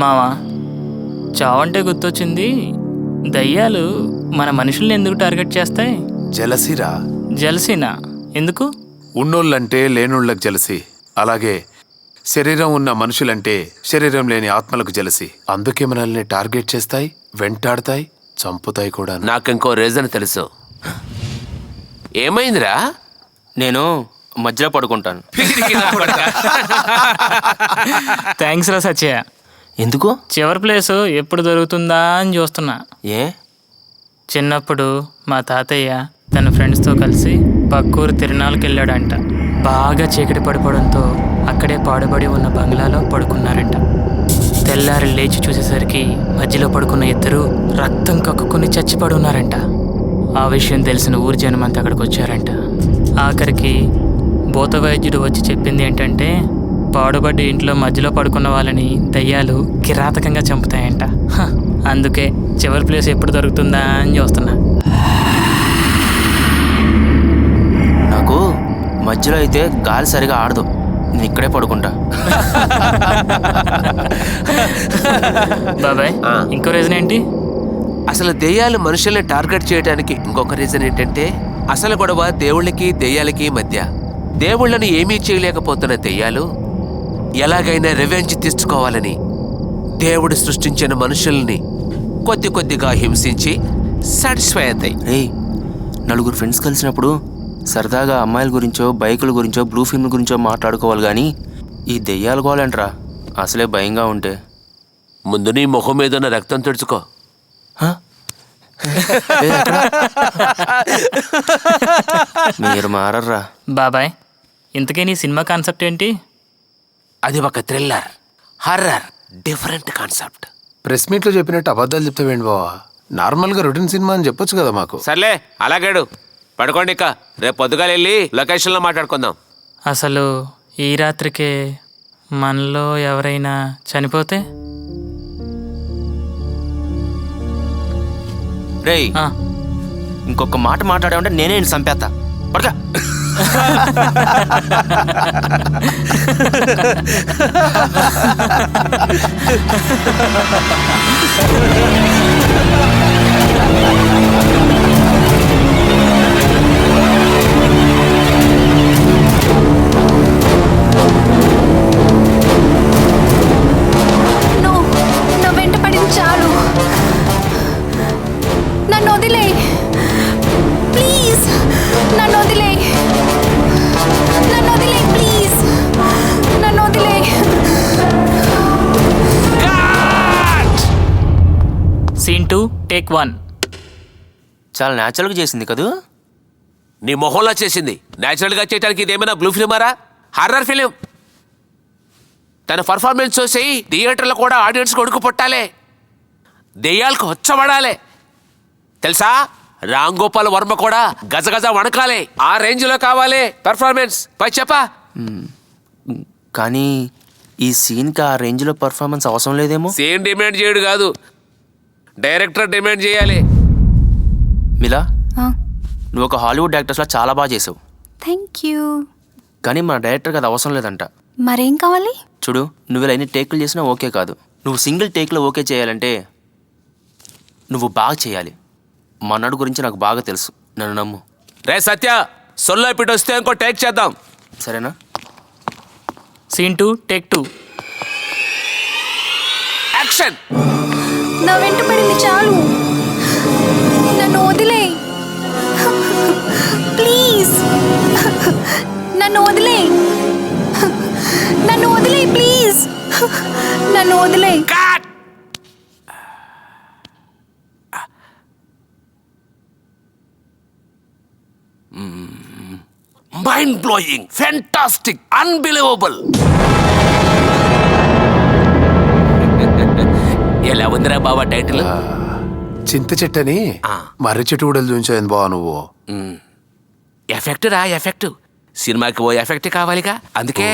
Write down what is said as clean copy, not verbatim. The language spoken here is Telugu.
మావా, చావంటే గుర్తొచ్చింది. దయ్యాలు మన మనుషుల్ని ఎందుకు టార్గెట్ చేస్తాయి? జలసిరా. జలసీనా? ఎందుకు? ఉన్నోళ్ళంటే లేనోళ్ళకి జలసి, అలాగే శరీరం ఉన్న మనుషులంటే శరీరం లేని ఆత్మలకు జలసి. అందుకే మనల్ని టార్గెట్ చేస్తాయి, వెంటాడతాయి, చంపుతాయి కూడా. నాకింకో రీజన్ తెలుసు. ఏమైందిరా? నేను మధ్యలో పడుకుంటాను. థ్యాంక్స్ రా సత్య. ఎందుకు? చివరి ప్లేసు ఎప్పుడు దొరుకుతుందా అని చూస్తున్నా. ఏ? చిన్నప్పుడు మా తాతయ్య తన ఫ్రెండ్స్తో కలిసి పక్కూరు తిరునాళ్ళకి వెళ్ళాడంట. బాగా చీకటి పడిపోవడంతో అక్కడే పాడుబడి ఉన్న బంగ్లాలో పడుకున్నారంట. తెల్లారి లేచి చూసేసరికి మధ్యలో పడుకున్న ఇద్దరు రక్తం కక్కుకుని చచ్చిపడి ఉన్నారంట. ఆ విషయం తెలిసిన ఊరి జనమంతా అక్కడికి వచ్చారంట. ఆఖరికి భూత వైద్యుడు వచ్చి చెప్పింది ఏంటంటే, పాడుబడి ఇంట్లో మధ్యలో పడుకున్న వాళ్ళని దయ్యాలు కిరాతకంగా చంపుతాయంట. అందుకే చివరి ప్లేస్ ఎప్పుడు దొరుకుతుందా అని చూస్తున్నా. నాకు మధ్యలో అయితే గాలి సరిగా ఆడదు, నేను ఇక్కడే పడుకుంటా. బాబాయ్, ఇంకో రీజన్ ఏంటి? అసలు దెయ్యాలు మనుషుల్ని టార్గెట్ చేయడానికి ఇంకొక రీజన్ ఏంటంటే, అసలు గొడవ దేవుళ్ళకి దెయ్యాలకి మధ్య. దేవుళ్ళని ఏమీ చేయలేకపోతున్న దెయ్యాలు ఎలాగైనా రివెంజ్ తీసుకోవాలని దేవుడు సృష్టించిన మనుషుల్ని కొద్ది కొద్దిగా హింసించి సాటిస్ఫై అవుతాయి. నలుగురు ఫ్రెండ్స్ కలిసినప్పుడు సరదాగా అమ్మాయిల గురించో, బైకుల గురించో, బ్లూ ఫిల్మ్ గురించో మాట్లాడుకోవాలి కానీ ఈ దెయ్యాలు గోలంటరా అసలే భయంగా ఉంటే. ముందు నీ మొహం మీద ఉన్న రక్తం తుడుచుకో. మీరు మారర్రా. బాబాయ్, ఇంతకీ నీ సినిమా కాన్సెప్ట్ ఏంటి? అది ఒక thriller, horror, different concept. Press మీట్లో చెప్పినట్టు అబద్ధాలు చెప్తావేంటి బావా? నార్మల్గా రొటీన్ సినిమా అని చెప్పొచ్చు కదా మాకు. సర్లే అలాగేడు, పడుకోండి. ఇక రేపు పొద్దుగాల వెళ్ళి లొకేషన్లో మాట్లాడుకుందాం. అసలు ఈ రాత్రికే మనలో ఎవరైనా చనిపోతే? రేయ్, ఇంకొక మాట మాట్లాడామంటే నేనే నేను చంపేస్తా. పడక. నా వెంట పడింది చాలు. నన్ను వదిలే ప్లీజ్. నన్ను వదిలే, నన్ను వదిలే ప్లీజ్. నన్ను వదిలే. Scene 2 take 1. చాలా న్యాచురల్గా చేసింది కదూ? నీ మొహంలా చేసింది. న్యాచురల్గా చేయడానికి ఇదేమైనా బ్లూ ఫిలిమారా? Horror film. తన పర్ఫార్మెన్స్ చూసి థియేటర్లో కూడా ఆడియన్స్ కొడుకు పుట్టాలి, దెయ్యాలకు వచ్చబడాలి. తెలుసా, రామ్ గోపాల్ వర్మ కూడా గజగజ వణకాలి. ఆ రేంజ్లో కావాలి పర్ఫార్మెన్స్. పై చెప్పా. కానీ ఈ సీన్కి ఆ రేంజ్లో పర్ఫార్మెన్స్ అవసరం లేదేమో. సీన్ డిమాండ్ చేయడు కాదు, డైరెక్టర్ డిమాండ్ చేయాలి. మిలా, నువ్వు ఒక హాలీవుడ్ యాక్టర్స్లా చాలా బాగా చేసావు. Thank you. కానీ మన డైరెక్టర్కి అది అవసరం లేదంట. మరేం కావాలి? చూడు, నువ్వు ఇలా ఎన్ని టేకులు చేసినా ఓకే కాదు. నువ్వు సింగిల్ టేక్లో ఓకే చేయాలంటే నువ్వు బాగా చేయాలి. మన్నాడు గురించి నాకు బాగా తెలుసు, నన్ను నమ్ము. రే సత్య, సొల్లో పిట్ వస్తే ఇంకో టేక్ చేద్దాం, సరేనా? Scene 2 take 2. యాక్షన్. నా వెంట పడింది చాలు. నన్ను వదిలే ప్లీజ్. నన్ను వదిలే, నన్ను వదిలే ప్లీజ్. నన్ను వదిలే. Mind blowing, fantastic, unbelievable. ఎలా ఉందిరా బాబా టైటిల్? చింత చెట్టని మర్రి చెట్టు కూడా చూపించావు బావా నువ్వు. ఎఫెక్ట్ రా, ఎఫెక్ట్. సినిమాకి ఓ ఎఫెక్ట్ కావాలిగా, అందుకే.